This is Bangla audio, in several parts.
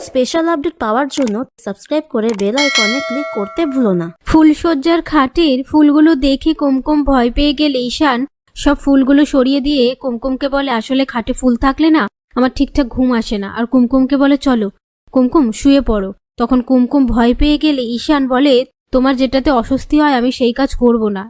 স্পেশাল আপডেট পাওয়ার জন্য সাবস্ক্রাইব করে বেল আইকনে ক্লিক করতে ভুলো না। ফুলসজ্জার খাটের ফুলগুলো দেখে কুমকুম ভয় পেয়ে গেলে ঈশান সব ফুলগুলো সরিয়ে দিয়ে কুমকুমকে বলে, আসলে খাটে ফুল থাকলে না আমার ঠিকঠাক ঘুম আসে না। আর কুমকুমকে বলে, চলো কুমকুম শুয়ে পড়ো। তখন কুমকুম ভয় পেয়ে গেলে ঈশান বলে, তোমার যেটাতে অস্বস্তি হয় আমি সেই কাজ করব না,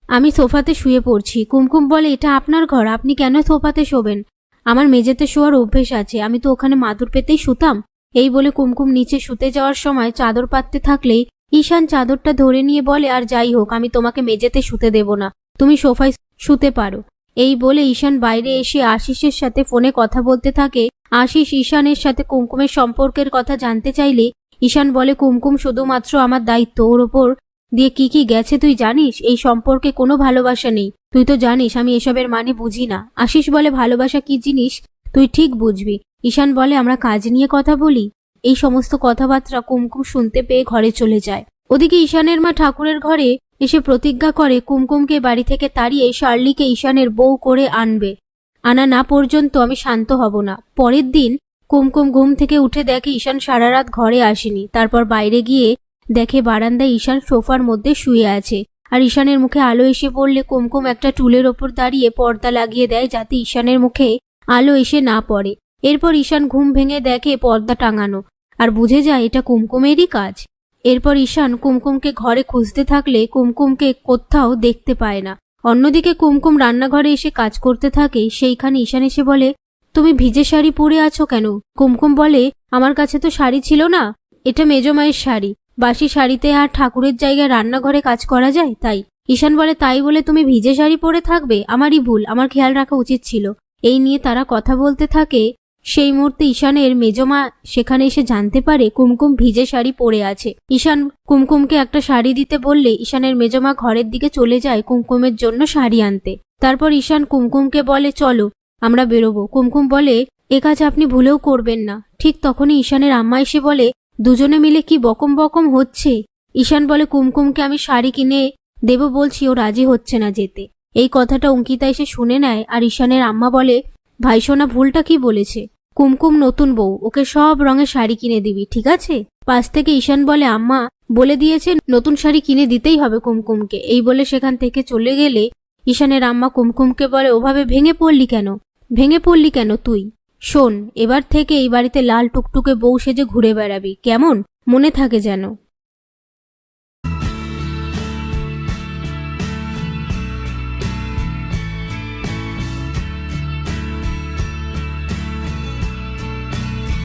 আমি সোফাতে শুয়ে পড়ছি। কুমকুম বলে, এটা আপনার ঘর, আপনি কেন সোফাতে শোবেন? আমার মেঝেতে শোয়ার অভ্যেস আছে, আমি তো ওখানে মাদুর পেতেই শুতাম। এই বলে কুমকুম নিচে শুতে যাওয়ার সময় চাদর পাততে থাকলেই ঈশান চাদরটা ধরে নিয়ে বলে, আর যাই হোক আমি তোমাকে মেঝেতে শুতে দেব না, তুমি সোফায় শুতে পারো। এই বলে ঈশান বাইরে এসে আশিসের সাথে ফোনে কথা বলতে থাকে। আশিস ঈশানের সাথে কুমকুমের সম্পর্কের কথা জানতে চাইলে ঈশান বলে, কুমকুম শুধুমাত্র আমার দায়িত্ব, ওর ওপর দিয়ে কি কি গেছে তুই জানিস? এই সম্পর্কে কোনো ভালোবাসা নেই, তুই তো জানিস আমি এসবের মানে বুঝি না। আশিস বলে, ভালোবাসা কি জিনিস তুই ঠিক বুঝবি। ঈশান বলে, আমরা কাজ নিয়ে কথা বলি। এই সমস্ত কথাবার্তা কুমকুম শুনতে পেয়ে ঘরে চলে যায়। ওদিকে ঈশানের মা ঠাকুরের ঘরে এসে প্রতিজ্ঞা করে কুমকুমকে বাড়ি থেকে তাড়িয়ে শার্লিকে ঈশানের বউ করে আনবে, আনা না পর্যন্ত আমি শান্ত হব না। পরের দিন কুমকুম ঘুম থেকে উঠে দেখে ঈশান সারা রাত ঘরে আসেনি। তারপর বাইরে গিয়ে দেখে বারান্দায় ঈশান সোফার মধ্যে শুয়ে আছে। আর ঈশানের মুখে আলো এসে পড়লে কুমকুম একটা টুলের ওপর দাঁড়িয়ে পর্দা লাগিয়ে দেয় যাতে ঈশানের মুখে আলো এসে না পড়ে। এরপর ঈশান ঘুম ভেঙে দেখে পর্দা টাঙানো আর বুঝে যায় এটা কুমকুমেরই কাজ। এরপর ঈশান কুমকুমকে ঘরে খুঁজতে থাকলে কুমকুমকে কোথাও দেখতে পায় না। অন্যদিকে কুমকুম রান্নাঘরে এসে কাজ করতে থাকে। সেইখানে ঈশান এসে বলে, তুমি ভিজে শাড়ি পরে আছো কেন? কুমকুম বলে, আমার কাছে তো শাড়ি ছিল না, এটা মেজমায়ের শাড়ি, বাসি শাড়িতে আর ঠাকুরের জায়গায় রান্নাঘরে কাজ করা যায় তাই। ঈশান বলে, তাই বলে তুমি ভিজে শাড়ি পরে থাকবে? আমারই ভুল, আমার খেয়াল রাখা উচিত ছিল। এই নিয়ে তারা কথা বলতে থাকে। সেই মুহূর্তে ঈশানের মেজমা সেখানে এসে জানতে পারে কুমকুম ভিজে শাড়ি পরে আছে। ঈশান কুমকুমকে একটা শাড়ি দিতে বললে ঈশানের মেজমা ঘরের দিকে চলে যায় কুমকুমের জন্য শাড়ি আনতে। তারপর ঈশান কুমকুমকে বলে, চলো আমরা বেরোবো। কুমকুম বলে, এ কাজ আপনি ভুলেও করবেন না। ঠিক তখনই ঈশানের আম্মা এসে বলে, দুজনে মিলে কি বকম বকম হচ্ছে? ঈশান বলে, কুমকুমকে আমি শাড়ি কিনে দেব বলছি, ও রাজি হচ্ছে না যেতে। এই কথাটা অঙ্কিতা এসে শুনে নেয়। আর ঈশানের আম্মা বলে, ভাইসোনা ভুলটা কি বলেছে? কুমকুম নতুন বউ, ওকে সব রঙের শাড়ি কিনে দিবি, ঠিক আছে? পাশ থেকে ঈশান বলে, আম্মা বলে দিয়েছে নতুন শাড়ি কিনে দিতেই হবে কুমকুমকে। এই বলে সেখান থেকে চলে গেলে ঈশানের আম্মা কুমকুমকে বলে, ওভাবে ভেঙে পড়লি কেন তুই? শোন, এবার থেকে এই বাড়িতে লাল টুকটুকে বউ সেজে ঘুরে বেড়াবি, কেমন? মনে থাকে যেন।